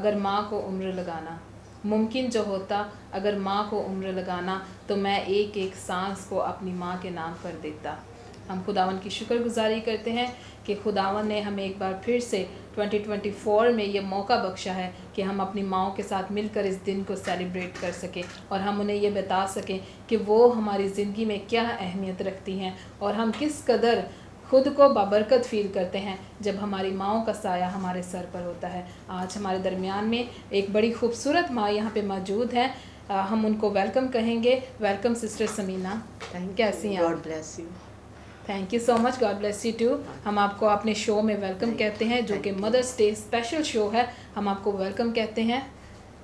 अगर माँ को उम्र लगाना मुमकिन जो होता, अगर माँ को उम्र लगाना, तो मैं एक एक सांस को अपनी माँ के नाम कर देता। हम खुदावन की शुक्रगुजारी करते हैं कि खुदावन ने हमें एक बार फिर से 2024 में ये मौका बख्शा है कि हम अपनी माँओं के साथ मिलकर इस दिन को सेलिब्रेट कर सकें और हम उन्हें ये बता सकें कि वो हमारी ज़िंदगी में क्या अहमियत रखती हैं और हम किस कदर खुद को बाबरकत फ़ील करते हैं जब हमारी माँओं का साया हमारे सर पर होता है। आज हमारे दरमियान में एक बड़ी खूबसूरत माँ यहाँ पे मौजूद हैं। हम उनको वेलकम कहेंगे। वेलकम सिस्टर समीना, कैसी हैं आप? God bless you. Thank you so much, God bless you too. हम आपको अपने शो में वेलकम कहते हैं जो कि मदर्स डे स्पेशल शो है। हम आपको वेलकम कहते हैं।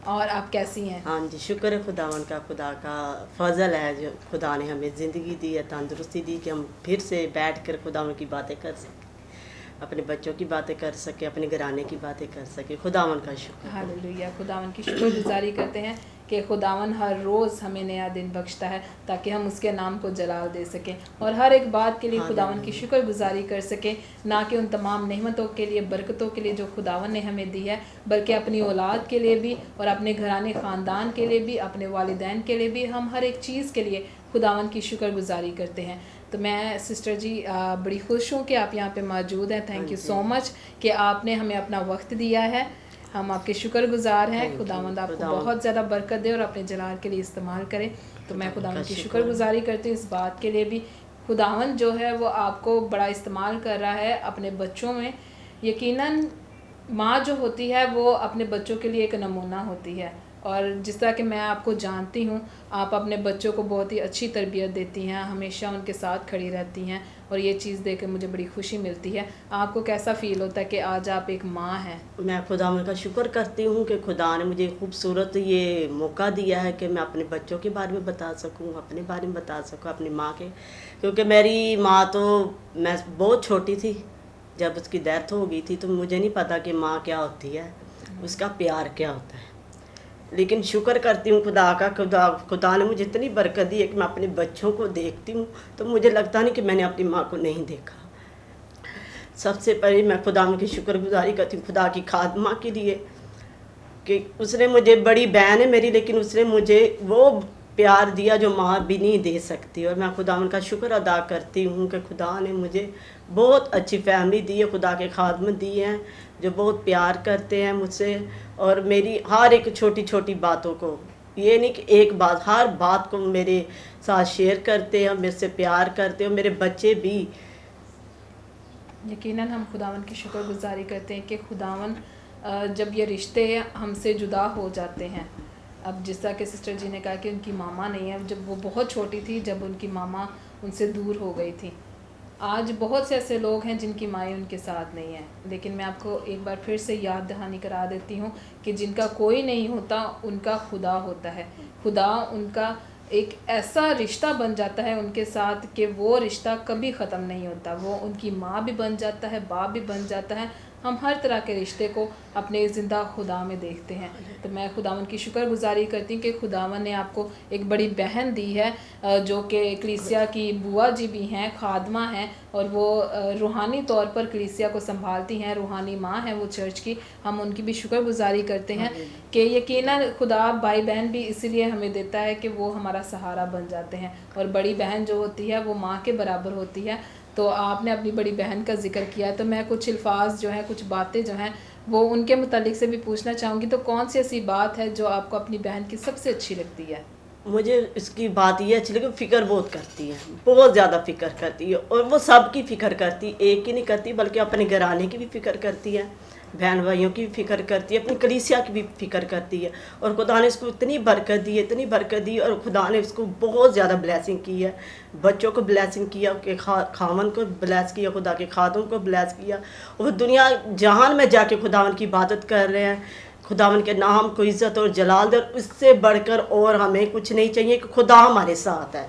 और आप कैसी हैं? हाँ जी, शुक्र है खुदावन का, खुदा का फजल है जो खुदा ने हमें ज़िंदगी दी है, तंदुरुस्ती दी कि हम फिर से बैठ कर खुदावन की बातें कर सकें, अपने बच्चों की बातें कर सके, अपने घराने की बातें कर सके। खुदावन का शुक्र। हालेलुया। खुदावन की शुक्रगुजारी करते हैं कि खुदावन हर रोज़ हमें नया दिन बख्शता है ताकि हम उसके नाम को जलाल दे सकें और हर एक बात के लिए खुदावन की शुक्रगुजारी कर सकें, ना कि उन तमाम नेमतों के लिए, बरकतों के लिए जो खुदावन ने हमें दी है, बल्कि अपनी औलाद के लिए भी और अपने घराने ख़ानदान के लिए भी, अपने वालिदैन के लिए भी, हम हर एक चीज़ के लिए खुदावन की शुक्रगुजारी करते हैं। तो मैं सिस्टर जी बड़ी खुश हूँ कि आप यहाँ पे मौजूद हैं। थैंक यू सो मच कि आपने हमें अपना वक्त दिया है। हम आपके शुक्रगुजार हैं। खुदावंद आपको बहुत ज़्यादा बरकत दे और अपने जलाल के लिए इस्तेमाल करें। तो मैं खुदावंद की शुक्रगुजारी करती हूँ इस बात के लिए भी। खुदावंद जो है वो आपको बड़ा इस्तेमाल कर रहा है अपने बच्चों में। यकीनन माँ जो होती है वो अपने बच्चों के लिए एक नमूना होती है और जिस तरह कि मैं आपको जानती हूँ, आप अपने बच्चों को बहुत ही अच्छी तरबियत देती हैं, हमेशा उनके साथ खड़ी रहती हैं और ये चीज़ देख कर मुझे बड़ी खुशी मिलती है। आपको कैसा फ़ील होता है कि आज आप एक माँ हैं? मैं खुदा का शुक्र करती हूँ कि खुदा ने मुझे खूबसूरत ये मौका दिया है कि मैं अपने बच्चों के बारे में बता सकूँ, अपने बारे में बता सकूँ, अपनी माँ के। क्योंकि मेरी माँ तो, मैं बहुत छोटी थी जब उसकी डेथ हो गई थी, तो मुझे नहीं पता कि माँ क्या होती है, उसका प्यार क्या होता है। लेकिन शुक्र करती हूँ खुदा का, खुदा ने मुझे इतनी बरकत दी है कि मैं अपने बच्चों को देखती हूँ तो मुझे लगता नहीं कि मैंने अपनी माँ को नहीं देखा। सबसे पहले मैं खुदा की शुक्रगुजारी करती हूँ खुदा की खादमा के लिए कि उसने मुझे, बड़ी बहन है मेरी, लेकिन उसने मुझे वो प्यार दिया जो माँ भी नहीं दे सकती। और मैं खुदा का शुक्र अदा करती हूँ कि खुदा ने मुझे बहुत अच्छी फैमिली दी है, खुदा के खादम दिए हैं जो बहुत प्यार करते हैं मुझसे और मेरी हर एक छोटी छोटी बातों को, ये नहीं कि एक बात, हर बात को मेरे साथ शेयर करते हैं, मेरे से प्यार करते हैं। मेरे बच्चे भी। यकीनन हम खुदावन की शुक्रगुजारी करते हैं कि खुदावन जब ये रिश्ते हमसे जुदा हो जाते हैं, अब जिस तरह के सिस्टर जी ने कहा कि उनकी मामा नहीं है, जब वो बहुत छोटी थी जब उनकी मामा उनसे दूर हो गई थी। आज बहुत से ऐसे लोग हैं जिनकी माएँ उनके साथ नहीं हैं, लेकिन मैं आपको एक बार फिर से याद दहानी करा देती हूँ कि जिनका कोई नहीं होता उनका खुदा होता है। खुदा उनका एक ऐसा रिश्ता बन जाता है उनके साथ कि वो रिश्ता कभी ख़त्म नहीं होता। वो उनकी माँ भी बन जाता है, बाप भी बन जाता है। हम हर तरह के रिश्ते को अपने ज़िंदा खुदा में देखते हैं। तो मैं खुदावन की शुक्रगुजारी करती हूँ कि खुदावन ने आपको एक बड़ी बहन दी है जो कि कलीसिया की बुआ जी भी हैं, खादमा हैं और वो रूहानी तौर पर कलीसिया को संभालती हैं, रूहानी माँ हैं वो चर्च की। हम उनकी भी शुक्रगुजारी करते हैं कि यकीनन खुदा भाई बहन भी इसीलिए हमें देता है कि वो हमारा सहारा बन जाते हैं और बड़ी बहन जो होती है वो माँ के बराबर होती है। तो आपने अपनी बड़ी बहन का जिक्र किया, तो मैं कुछ अल्फाज जो हैं, कुछ बातें जो हैं वो उनके मुतालिक से भी पूछना चाहूँगी। तो कौन सी ऐसी बात है जो आपको अपनी बहन की सबसे अच्छी लगती है? मुझे इसकी बात ये अच्छी लगी, फ़िक्र बहुत करती है, बहुत ज़्यादा फ़िक्र करती है और वो सब की फ़िक्र करती, एक ही नहीं करती बल्कि अपने घराने की भी फ़िक्र करती है, बहन भाइयों की भी फ़िक्र करती है, अपनी कलीसिया की भी फ़िक्र करती है। और खुदा ने इसको इतनी बरकत दी है, इतनी बरकत दी और खुदा ने इसको बहुत ज़्यादा ब्लेसिंग की है। बच्चों को ब्लेसिंग किया, के खामन को ब्लेस किया, खुदा के खादों को ब्लेस किया और दुनिया जहान में जाके खुदावन की इबादत कर रहे हैं, खुदावन के नाम को इज़्ज़त और जलाल दे। इससे बढ़कर और हमें कुछ नहीं चाहिए कि खुदा हमारे साथ है,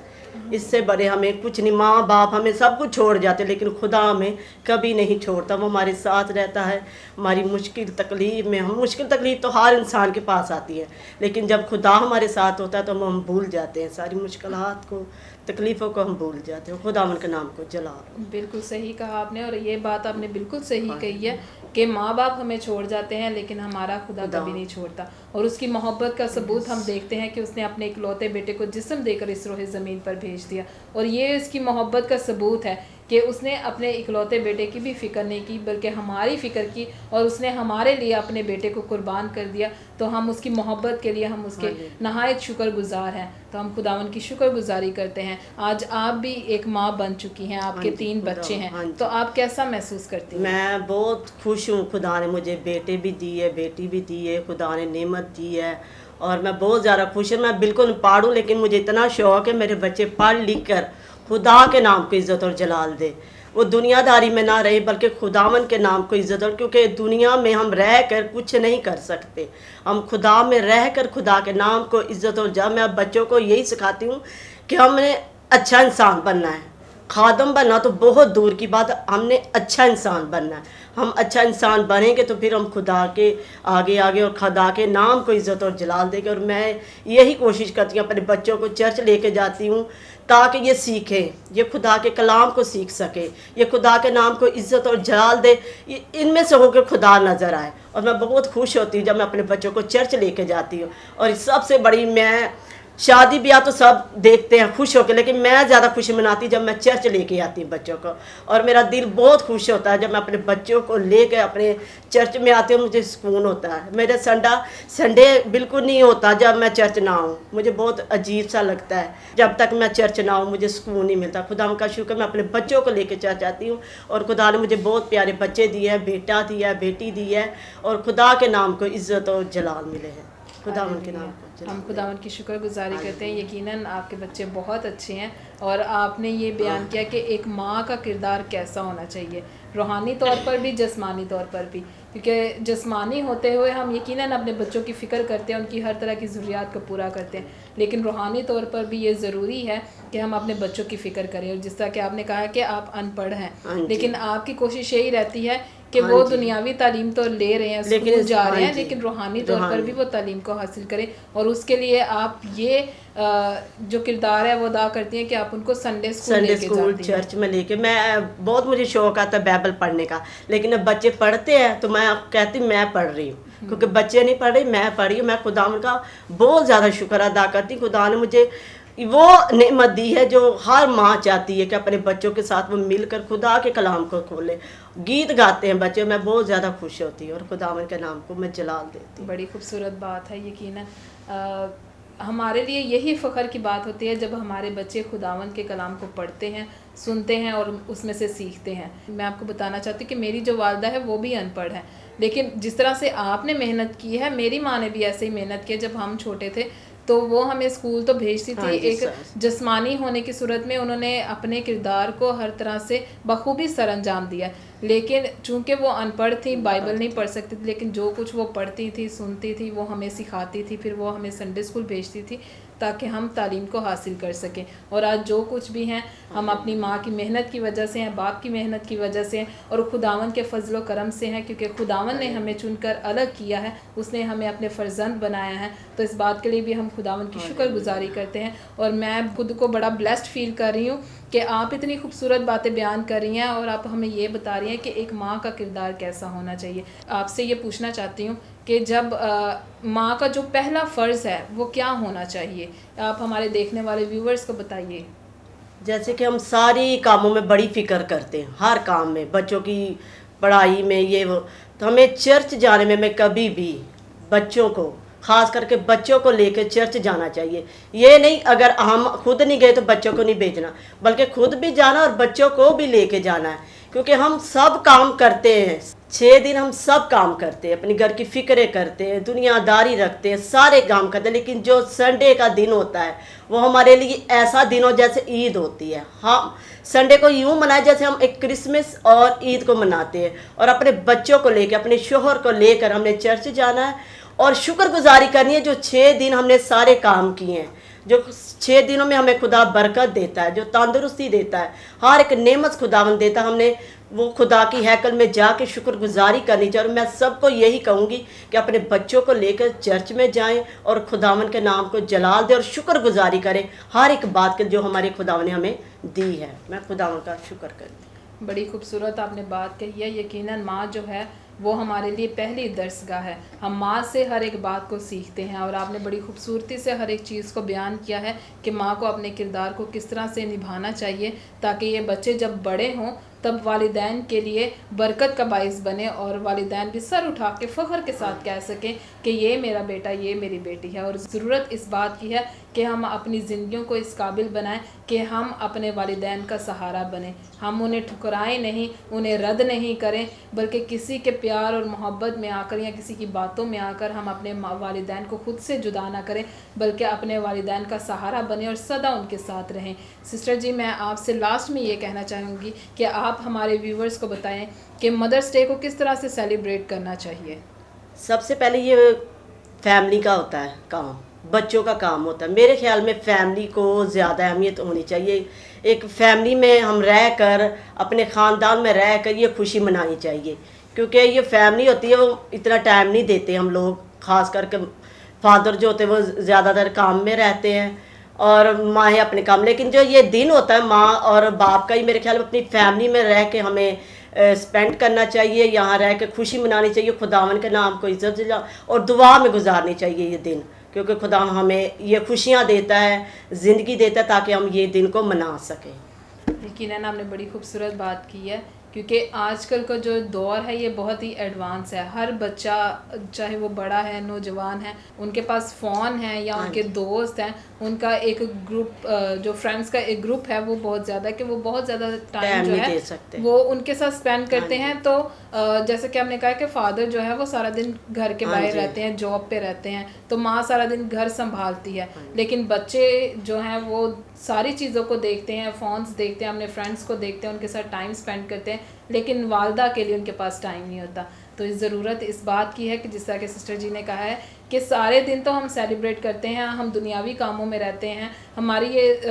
इससे बड़े हमें कुछ नहीं। माँ बाप हमें सब कुछ छोड़ जाते लेकिन खुदा हमें कभी नहीं छोड़ता, वो हमारे साथ रहता है। हमारी मुश्किल तकलीफ़ में, हम मुश्किल तकलीफ़ तो हर इंसान के पास आती है, लेकिन जब खुदा हमारे साथ होता है तो हम भूल जाते हैं सारी मुश्किलात को, तकलीफ़ों को हम भूल जाते हैं, खुदावन के नाम को जला लो। बिल्कुल सही कहा आपने, और ये बात आपने बिल्कुल सही कही है कि माँ बाप हमें छोड़ जाते हैं लेकिन हमारा खुदा कभी नहीं छोड़ता। और उसकी मोहब्बत का सबूत हम देखते हैं कि उसने अपने इकलौते बेटे को जिस्म देकर इस रोहे ज़मीन पर भेज दिया, और ये इसकी मोहब्बत का सबूत है कि उसने अपने इकलौते बेटे की भी फ़िक्र नहीं की बल्कि हमारी फ़िक्र की, और उसने हमारे लिए अपने बेटे को कुर्बान कर दिया। तो हम उसकी मोहब्बत के लिए हम उसके नहायत शुक्रगुज़ार हैं। तो हम खुदावन की शुक्रगुजारी करते हैं। आज आप भी एक माँ बन चुकी हैं, आपके 3 बच्चे हैं, तो आप कैसा महसूस करती हैं? मैं बहुत खुश हूँ, खुदा ने मुझे बेटे भी दिए, बेटी भी दी है, खुदा ने नेमत दी है, और मैं बहुत ज़्यादा खुश हूँ। मैं बिल्कुल पढ़ूँ लेकिन मुझे इतना शौक़ है मेरे बच्चे पढ़ लिख कर खुदा के नाम को इज़्ज़त और जलाल दे, वो दुनियादारी में ना रहे बल्कि खुदावन के नाम को इज़्ज़त। और क्योंकि दुनिया में हम रह कर कुछ नहीं कर सकते, हम खुदा में रह कर खुदा के नाम को इज़्ज़त और जब मैं अब बच्चों को यही सिखाती हूँ कि हमने अच्छा इंसान बनना है, खादम बनना तो बहुत दूर की बात, हमने अच्छा इंसान बनना है। हम अच्छा इंसान बनेंगे तो फिर हम खुदा के आगे आगे और खुदा के नाम को इज़्ज़त और जलाल देंगे। और मैं यही कोशिश करती हूँ, अपने बच्चों को चर्च लेके जाती हूँ ताकि ये सीखें, ये खुदा के कलाम को सीख सके, ये खुदा के नाम को इज़्ज़त और जलाल दे, इनमें से होकर खुदा नज़र आए। और मैं बहुत खुश होती हूँ जब मैं अपने बच्चों को चर्च लेके जाती हूँ। और सबसे बड़ी, मैं शादी ब्याह तो सब देखते हैं खुश होकर, लेकिन मैं ज़्यादा खुशी मनाती जब मैं चर्च लेके आती हूँ बच्चों को। और मेरा दिल बहुत खुश होता है जब मैं अपने बच्चों को लेके अपने चर्च में आती हूँ, मुझे सुकून होता है। मेरे संडे बिल्कुल नहीं होता जब मैं चर्च ना आऊँ, मुझे बहुत अजीब सा लगता है जब तक मैं चर्च ना आऊँ, मुझे सुकून नहीं मिलता। खुदा का शुक्र, मैं अपने बच्चों को लेके चर्च आती हूँ, और खुदा ने मुझे बहुत प्यारे बच्चे दिए हैं, बेटा दिया है, बेटी दी है, और खुदा के नाम को इज़्ज़त और जलाल मिले हैं। खुदावन के नाम को हम खुदावन की शुक्रगुजारी करते हैं। यकीनन आपके बच्चे बहुत अच्छे हैं, और आपने ये बयान किया कि एक माँ का किरदार कैसा होना चाहिए, रूहानी तौर पर भी, जिस्मानी तौर पर भी। क्योंकि जिस्मानी होते हुए हम यकीनन अपने बच्चों की फ़िक्र करते हैं, उनकी हर तरह की ज़रूरियात को पूरा करते हैं, लेकिन रूहानी तौर पर भी ये ज़रूरी है कि हम अपने बच्चों की फ़िक्र करें। और जिस तरह कि आपने कहा कि आप अनपढ़ हैं, लेकिन आपकी कोशिश यही रहती है कि वो दुनियावी तालीम तो ले रहे हैं, स्कूल जा रहे हैं, लेकिन रूहानी तौर पर भी वो तालीम को हासिल करें। और उसके लिए आप ये जो किरदार है वो अदा करती हैं कि आप उनको संडे स्कूल चर्च में लेके, मैं बहुत, मुझे शौक आता है बाइबल पढ़ने का, लेकिन अब बच्चे पढ़ते हैं तो मैं कहती मैं पढ़ रही हूँ, क्योंकि बच्चे नहीं पढ़ रहे, मैं पढ़ रही हूँ। मैं खुदा का बहुत ज़्यादा शुक्र अदा करती हूँ। खुदा ने मुझे वो नेमत दी है जो हर माँ चाहती है कि अपने बच्चों के साथ वो मिलकर खुदा के कलाम को खोले, गीत गाते हैं बच्चे, मैं बहुत ज़्यादा खुश होती हूँ, और खुदावन के नाम को मैं जलाल देती हूँ। बड़ी खूबसूरत बात है। यकीनन हमारे लिए यही फ़ख्र की बात होती है जब हमारे बच्चे खुदावन के कलाम को पढ़ते हैं, सुनते हैं और उसमें से सीखते हैं। मैं आपको बताना चाहती हूँ कि मेरी जो वालदा है वो भी अनपढ़ है, लेकिन जिस तरह से आपने मेहनत की है, मेरी माँ ने भी ऐसे ही मेहनत की है। जब हम छोटे थे तो वो हमें स्कूल तो भेजती थी, एक जिस्मानी होने की सूरत में उन्होंने अपने किरदार को हर तरह से बखूबी सरअंजाम दिया, लेकिन चूंकि वो अनपढ़ थी, बाइबल नहीं पढ़ सकती थी, लेकिन जो कुछ वो पढ़ती थी, सुनती थी, वो हमें सिखाती थी, फिर वो हमें संडे स्कूल भेजती थी ताकि हम तालीम को हासिल कर सकें। और आज जो कुछ भी हैं हम अपनी माँ की मेहनत की वजह से हैं, बाप की मेहनत की वजह से हैं, और खुदावन के फजल व करम से हैं, क्योंकि खुदावन ने हमें चुनकर अलग किया है, उसने हमें अपने फ़र्जंद बनाया है। तो इस बात के लिए भी हम खुदावन की शुक्रगुजारी करते हैं। और मैं खुद को बड़ा ब्लेस्ड फील कर रही हूँ कि आप इतनी खूबसूरत बातें बयान कर रही हैं और आप हमें ये बता रही हैं कि एक माँ का किरदार कैसा होना चाहिए। आपसे ये पूछना चाहती हूँ कि जब माँ का जो पहला फ़र्ज़ है वो क्या होना चाहिए, आप हमारे देखने वाले व्यूवर्स को बताइए। जैसे कि हम सारी कामों में बड़ी फ़िक्र करते हैं, हर काम में, बच्चों की पढ़ाई में, ये वो, तो हमें चर्च जाने में मैं कभी भी बच्चों को, ख़ास करके बच्चों को लेकर चर्च जाना चाहिए। ये नहीं अगर हम खुद नहीं गए तो बच्चों को नहीं भेजना, बल्कि खुद भी जाना और बच्चों को भी लेके जाना है, क्योंकि हम सब काम करते हैं, 6 दिन हम सब काम करते हैं, अपनी घर की फ़िक्रें करते हैं, दुनियादारी रखते हैं, सारे काम करते हैं, लेकिन जो संडे का दिन होता है वो हमारे लिए ऐसा दिन हो जैसे ईद होती है। हम संडे को यूँ मनाए जैसे हम एक क्रिसमस और ईद को मनाते हैं, और अपने बच्चों को लेकर, अपने शोहर को लेकर हमने चर्च जाना है और शुक्रगुजारी करनी है जो 6 दिन हमने सारे काम किए हैं। जो 6 दिनों में हमें खुदा बरकत देता है, जो तंदुरुस्ती देता है, हर एक नेमत खुदावंद देता है। हमने वो खुदा की हैकल में जाके शुक्रगुजारी करनी चाहिए। और मैं सबको यही कहूँगी कि अपने बच्चों को लेकर चर्च में जाएं और खुदावन के नाम को जलाल दें और शुक्रगुजारी करें हर एक बात के जो हमारे खुदावन ने हमें दी है। मैं खुदावन का शुक्र करती हूँ। बड़ी खूबसूरत आपने बात कही है। यकीनन माँ जो है वो हमारे लिए पहली दर्सगाह है। हम माँ से हर एक बात को सीखते हैं और आपने बड़ी खूबसूरती से हर एक चीज़ को बयान किया है कि माँ को अपने किरदार को किस तरह से निभाना चाहिए ताकि ये बच्चे जब बड़े हों तब वालिदैन के लिए बरकत का बाइस बने और वालिदैन भी सर उठा के फ़ख्र के साथ कह सकें कि ये मेरा बेटा, ये मेरी बेटी है। और ज़रूरत इस बात की है कि हम अपनी ज़िंदगियों को इस काबिल बनाएं कि हम अपने वालिदैन का सहारा बनें। हम उन्हें ठुकराएं नहीं, उन्हें रद्द नहीं करें, बल्कि किसी के प्यार और मोहब्बत में आकर या किसी की बातों में आकर हम अपने वालिदैन को खुद से जुदा ना करें, बल्कि अपने वालिदैन का सहारा बने और सदा उनके साथ रहें। सिस्टर जी, मैं आपसे लास्ट में ये कहना चाहूँगी कि आप हमारे व्यूवर्स को बताएं कि मदर्स डे को किस तरह से सेलिब्रेट करना चाहिए। सबसे पहले ये फैमिली का होता है काम, बच्चों का काम होता है। मेरे ख्याल में फैमिली को ज़्यादा अहमियत होनी चाहिए। एक फैमिली में हम रह कर, अपने ख़ानदान में रह कर ये खुशी मनानी चाहिए, क्योंकि ये फैमिली होती है वो इतना टाइम नहीं देते हम लोग। ख़ास करके फादर जो होते हैं वो ज़्यादातर काम में रहते हैं और माँ है अपने काम। लेकिन जो ये दिन होता है माँ और बाप का, ही मेरे ख्याल में अपनी फैमिली में रह के हमें स्पेंड करना चाहिए, यहाँ रह के खुशी मनानी चाहिए, खुदावन के नाम को इज्जत दिला और दुआ में गुजारनी चाहिए ये दिन, क्योंकि खुदा हमें ये खुशियाँ देता है, ज़िंदगी देता है, ताकि हम ये दिन को मना सकें। यकीनन आपने बड़ी खूबसूरत बात की है, क्योंकि आजकल का जो दौर है ये बहुत ही एडवांस है। हर बच्चा, चाहे वो बड़ा है, नौजवान है, उनके पास फ़ोन है या उनके दोस्त हैं, उनका एक ग्रुप, जो फ्रेंड्स का एक ग्रुप है वो बहुत ज़्यादा, कि वो बहुत ज़्यादा टाइम जो है वो उनके साथ स्पेंड करते हैं। तो जैसे कि हमने कहा कि फ़ादर जो है वो सारा दिन घर के बाहर रहते हैं, जॉब पे रहते हैं, तो माँ सारा दिन घर संभालती है। लेकिन बच्चे जो हैं वो सारी चीज़ों को देखते हैं, फ़ोन्स देखते हैं, अपने फ्रेंड्स को देखते हैं, उनके साथ टाइम स्पेंड करते हैं, लेकिन वालदा के लिए उनके पास टाइम नहीं होता। तो ज़रूरत इस बात की है कि जिस तरह के सिस्टर जी ने कहा है कि सारे दिन तो हम सेलिब्रेट करते हैं, हम दुनियावी कामों में रहते हैं, हमारी ये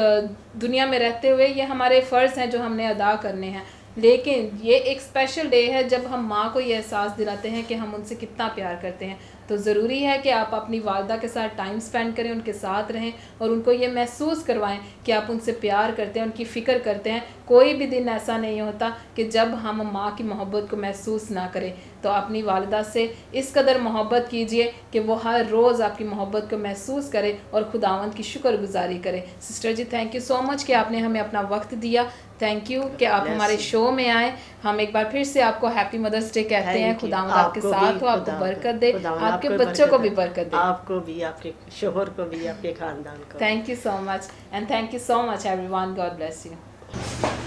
दुनिया में रहते हुए ये हमारे फ़र्ज़ हैं जो हमने अदा करने हैं। लेकिन ये एक स्पेशल डे है जब हम माँ को ये एहसास दिलाते हैं कि हम उनसे कितना प्यार करते हैं। तो ज़रूरी है कि आप अपनी वालदा के साथ टाइम स्पेंड करें, उनके साथ रहें और उनको ये महसूस करवाएं कि आप उनसे प्यार करते हैं, उनकी फ़िक्र करते हैं। कोई भी दिन ऐसा नहीं होता कि जब हम माँ की मोहब्बत को महसूस ना करें। तो अपनी वालदा से इस कदर मोहब्बत कीजिए कि वो हर रोज़ आपकी मोहब्बत को महसूस करे और खुदावंद की शुक्रगुजारी करे। Sister ji, thank you so much कि आपने हमें अपना वक्त दिया। थैंक यू कि आप हमारे शो में आए। हम एक बार फिर से आपको हैप्पी मदर्स डे कहते हैं। खुदावंद आपके साथ हो, आपको बरकत दे, आपके बच्चों को भी बरकत दे, आपको भी, आपके शोहर को भी, आपके खानदान को। Thank you so much and thank you so much everyone. God bless you.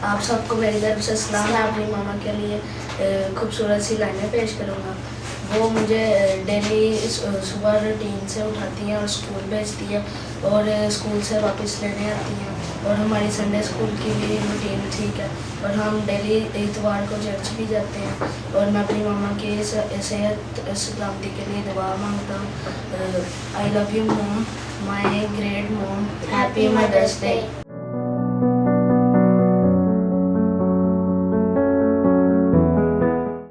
आप सबको मेरी तरफ से सलाम। मैं अपनी मामा के लिए खूबसूरत सी लाइनें पेश करूँगा। वो मुझे डेली सुबह रूटीन से उठाती हैं और स्कूल भेजती है और स्कूल से वापस लेने आती हैं, और हमारी संडे स्कूल की भी रूटीन ठीक है, और हम डेली इतवार को चर्च भी जाते हैं। और मैं अपनी मामा की सेहत सलामती के लिए दुआ मांगता हूँ। I love you mom, my great mom, happy mother's day.